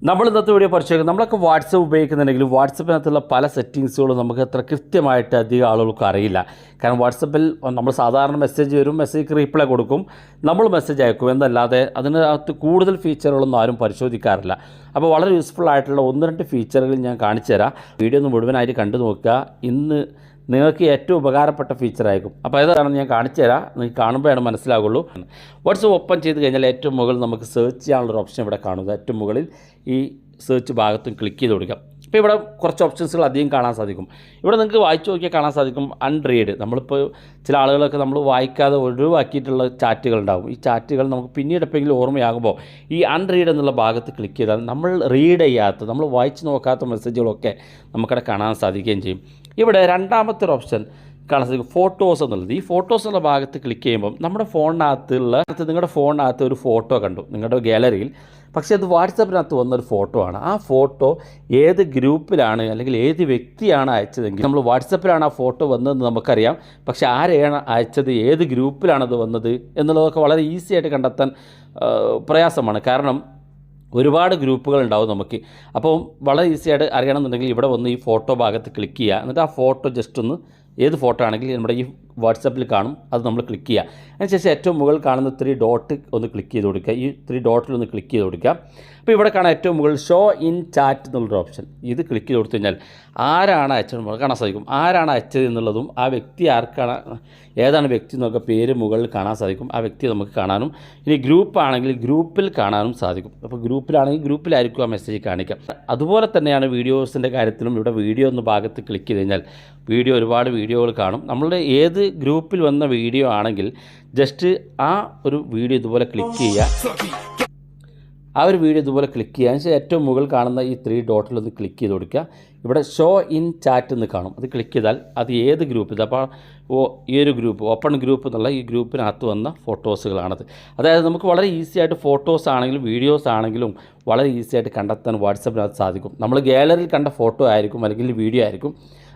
നമ്മൾ ഇന്നത്തെ വീഡിയോ പരിശോധിക്കും. നമ്മളൊക്കെ വാട്സപ്പ് ഉപയോഗിക്കുന്നുണ്ടെങ്കിൽ വാട്സപ്പിനകത്തുള്ള പല സെറ്റിങ്സുകളും നമുക്ക് അത്ര കൃത്യമായിട്ട് അധികം ആളുകൾക്ക് അറിയില്ല. കാരണം വാട്സപ്പിൽ നമ്മൾ സാധാരണ മെസ്സേജ് വരും, മെസ്സേജ് റീപ്ലൈ കൊടുക്കും, നമ്മൾ മെസ്സേജ് അയക്കും എന്നല്ലാതെ അതിനകത്ത് കൂടുതൽ ഫീച്ചറുകളൊന്നും ആരും പരിശോധിക്കാറില്ല. അപ്പോൾ വളരെ യൂസ്ഫുൾ ആയിട്ടുള്ള 1-2 ഫീച്ചറുകൾ ഞാൻ കാണിച്ചു തരാം. വീഡിയോ ഒന്ന് മുഴുവനായിട്ട് കണ്ടു നോക്കുക. ഇന്ന് നിങ്ങൾക്ക് ഏറ്റവും ഉപകാരപ്പെട്ട ഫീച്ചറായിരിക്കും. അപ്പോൾ ഏതാണെന്ന് ഞാൻ കാണിച്ചു തരാം. നിങ്ങൾക്ക് കാണുമ്പോഴാണ് മനസ്സിലാകുള്ളൂ. വാട്സപ്പ് ഓപ്പൺ ചെയ്ത് കഴിഞ്ഞാൽ ഏറ്റവും മുകളിൽ നമുക്ക് സെർച്ച് ചെയ്യാനുള്ളൊരു ഓപ്ഷൻ ഇവിടെ കാണുക. ഏറ്റവും മുകളിൽ ഈ സെർച്ച് ഭാഗത്തും ക്ലിക്ക് ചെയ്ത് കൊടുക്കുക. അപ്പോൾ ഇവിടെ കുറച്ച് ഓപ്ഷൻസുകൾ അധികം കാണാൻ സാധിക്കും. ഇവിടെ നിങ്ങൾക്ക് വായിച്ചു നോക്കിയാൽ കാണാൻ സാധിക്കും അൺറീഡ്. നമ്മളിപ്പോൾ ചില ആളുകളൊക്കെ നമ്മൾ വായിക്കാതെ ഒഴിവാക്കിയിട്ടുള്ള ചാറ്റുകൾ ഉണ്ടാകും. ഈ ചാറ്റുകൾ നമുക്ക് പിന്നീട് എപ്പോഴെങ്കിലും ഓർമ്മയാകുമ്പോൾ ഈ അൺറീഡ് എന്നുള്ള ഭാഗത്ത് ക്ലിക്ക് ചെയ്താൽ നമ്മൾ റീഡ് ചെയ്യാത്ത, നമ്മൾ വായിച്ച് നോക്കാത്ത മെസ്സേജുകളൊക്കെ നമുക്കവിടെ കാണാൻ സാധിക്കുകയും ചെയ്യും. ഇവിടെ രണ്ടാമത്തെ ഒരു ഓപ്ഷൻ കാണാൻ സാധിക്കും, ഫോട്ടോസ് എന്നുള്ളത്. ഈ ഫോട്ടോസ് എന്നുള്ള ഭാഗത്ത് ക്ലിക്ക് ചെയ്യുമ്പം നമ്മുടെ നിങ്ങളുടെ ഫോണിനകത്ത് ഒരു ഫോട്ടോ കണ്ടു നിങ്ങളുടെ ഗാലറിയിൽ. പക്ഷേ അത് വാട്സപ്പിനകത്ത് വന്നൊരു ഫോട്ടോ ആണ്. ആ ഫോട്ടോ ഏത് ഗ്രൂപ്പിലാണ് അല്ലെങ്കിൽ ഏത് വ്യക്തിയാണ് അയച്ചതെങ്കിൽ നമ്മൾ വാട്സപ്പിലാണ് ആ ഫോട്ടോ വന്നതെന്ന് നമുക്കറിയാം. പക്ഷേ ആരെയാണ് അയച്ചത്, ഏത് ഗ്രൂപ്പിലാണത് വന്നത് എന്നുള്ളതൊക്കെ വളരെ ഈസി ആയിട്ട് കണ്ടെത്താൻ പ്രയാസമാണ്. കാരണം ഒരുപാട് ഗ്രൂപ്പുകൾ ഉണ്ടാവും നമുക്ക്. അപ്പോൾ വളരെ ഈസി ആയിട്ട് അറിയണമെന്നുണ്ടെങ്കിൽ ഇവിടെ വന്ന് ഈ ഫോട്ടോ ഭാഗത്ത് ക്ലിക്ക് ചെയ്യുക. എന്നിട്ട് ആ ഫോട്ടോ ജസ്റ്റ് ഒന്ന്, ഏത് ഫോട്ടോ ആണെങ്കിലും നമ്മുടെ ഈ വാട്സപ്പിൽ കാണും, അത് നമ്മൾ ക്ലിക്ക് ചെയ്യുക. അതിനുശേഷം ഏറ്റവും മുകളിൽ കാണുന്ന 3 ഡോട്ട് ഒന്ന് ക്ലിക്ക് ചെയ്ത് കൊടുക്കുക. ഈ 3 ഡോട്ടിലൊന്ന് ക്ലിക്ക് ചെയ്ത് കൊടുക്കുക. അപ്പോൾ ഇവിടെ കാണാൻ ഏറ്റവും മുകളിൽ ഷോ ഇൻ ചാറ്റ് എന്നുള്ളൊരു ഓപ്ഷൻ, ഇത് ക്ലിക്ക് ചെയ്ത് കൊടുത്തു കഴിഞ്ഞാൽ ആരാണ് അയച്ചത് കാണാൻ സാധിക്കും. ആരാണ് അയച്ചത് എന്നുള്ളതും ആ വ്യക്തി ആർക്കാണ്, ഏതാണ് വ്യക്തി എന്നൊക്കെ പേര് മുകളിൽ കാണാൻ സാധിക്കും. ആ വ്യക്തി നമുക്ക് കാണാനും, ഇനി ഗ്രൂപ്പ് ആണെങ്കിൽ ഗ്രൂപ്പിൽ കാണാനും സാധിക്കും. അപ്പോൾ ഗ്രൂപ്പിലാണെങ്കിൽ ഗ്രൂപ്പിലായിരിക്കും ആ മെസ്സേജ് കാണിക്കാം. അതുപോലെ തന്നെയാണ് വീഡിയോസിൻ്റെ കാര്യത്തിലും. ഇവിടെ വീഡിയോ എന്ന ഭാഗത്ത് ക്ലിക്ക് ചെയ്ത് കഴിഞ്ഞാൽ ഒരുപാട് വീഡിയോകൾ കാണും. നമ്മളുടെ ഏത് ഗ്രൂപ്പിൽ വന്ന വീഡിയോ ആണെങ്കിൽ ജസ്റ്റ് ആ ഒരു വീഡിയോ ഇതുപോലെ ക്ലിക്ക് ചെയ്യുക. ആ ഒരു വീഡിയോ ഇതുപോലെ ക്ലിക്ക് ചെയ്യുക. അതിന് ഏറ്റവും മുകളിൽ കാണുന്ന ഈ 3 ഡോട്ടിലൊന്ന് ക്ലിക്ക് ചെയ്ത് കൊടുക്കുക. ഇവിടെ ഷോ ഇൻ ചാറ്റ് എന്ന് കാണും, അത് ക്ലിക്ക് ചെയ്താൽ അത് ഏത് ഗ്രൂപ്പ്, അപ്പോൾ ഈ ഒരു ഗ്രൂപ്പ് ഓപ്പൺ ഗ്രൂപ്പ് എന്നുള്ള ഈ ഗ്രൂപ്പിനകത്ത് വന്ന ഫോട്ടോസുകളാണത്. അതായത് നമുക്ക് വളരെ ഈസി ആയിട്ട് ഫോട്ടോസ് ആണെങ്കിലും വീഡിയോസ് ആണെങ്കിലും വളരെ ഈസി ആയിട്ട് കണ്ടെത്താൻ വാട്സപ്പിനകത്ത് സാധിക്കും. നമ്മൾ ഗാലറിയിൽ കണ്ട ഫോട്ടോ ആയിരിക്കും അല്ലെങ്കിൽ വീഡിയോ ആയിരിക്കും,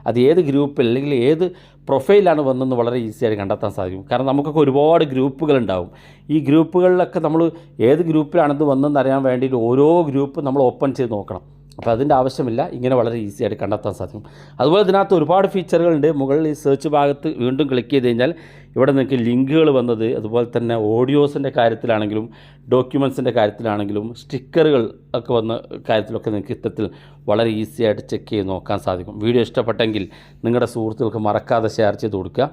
അത് ഏത് ഗ്രൂപ്പിൽ അല്ലെങ്കിൽ ഏത് പ്രൊഫൈലാണ് വന്നതെന്ന് വളരെ ഈസി ആയിട്ട് കണ്ടെത്താൻ സാധിക്കും. കാരണം നമുക്കൊക്കെ ഒരുപാട് ഗ്രൂപ്പുകളുണ്ടാവും. ഈ ഗ്രൂപ്പുകളിലൊക്കെ നമ്മൾ ഏത് ഗ്രൂപ്പിലാണിത് വന്നതെന്ന് അറിയാൻ വേണ്ടിയിട്ട് ഓരോ ഗ്രൂപ്പ് നമ്മൾ ഓപ്പൺ ചെയ്ത് നോക്കണം. അപ്പോൾ അതിൻ്റെ ആവശ്യമില്ല, ഇങ്ങനെ വളരെ ഈസി ആയിട്ട് കണ്ടെത്താൻ സാധിക്കും. അതുപോലെ ഇതിനകത്ത് ഒരുപാട് ഫീച്ചറുകളുണ്ട്. മുകളിൽ ഈ സെർച്ച് ഭാഗത്ത് വീണ്ടും ക്ലിക്ക് ചെയ്ത് കഴിഞ്ഞാൽ ഇവിടെ നിങ്ങൾക്ക് ലിങ്കുകൾ വന്നത്, അതുപോലെ തന്നെ ഓഡിയോസിൻ്റെ കാര്യത്തിലാണെങ്കിലും ഡോക്യുമെൻറ്റ്സിൻ്റെ കാര്യത്തിലാണെങ്കിലും സ്റ്റിക്കറുകൾ ഒക്കെ വന്ന കാര്യത്തിലൊക്കെ നിങ്ങൾക്ക് ഇത്തരത്തിൽ വളരെ ഈസി ആയിട്ട് ചെക്ക് ചെയ്ത് നോക്കാൻ സാധിക്കും. വീഡിയോ ഇഷ്ടപ്പെട്ടെങ്കിൽ നിങ്ങളുടെ സുഹൃത്തുക്കൾക്ക് മറക്കാതെ ഷെയർ ചെയ്ത് കൊടുക്കുക.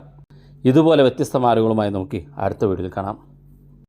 ഇതുപോലെ വ്യത്യസ്തമായ അറിവുകളുമായി നമുക്ക് അടുത്ത വീഡിയോയിൽ കാണാം.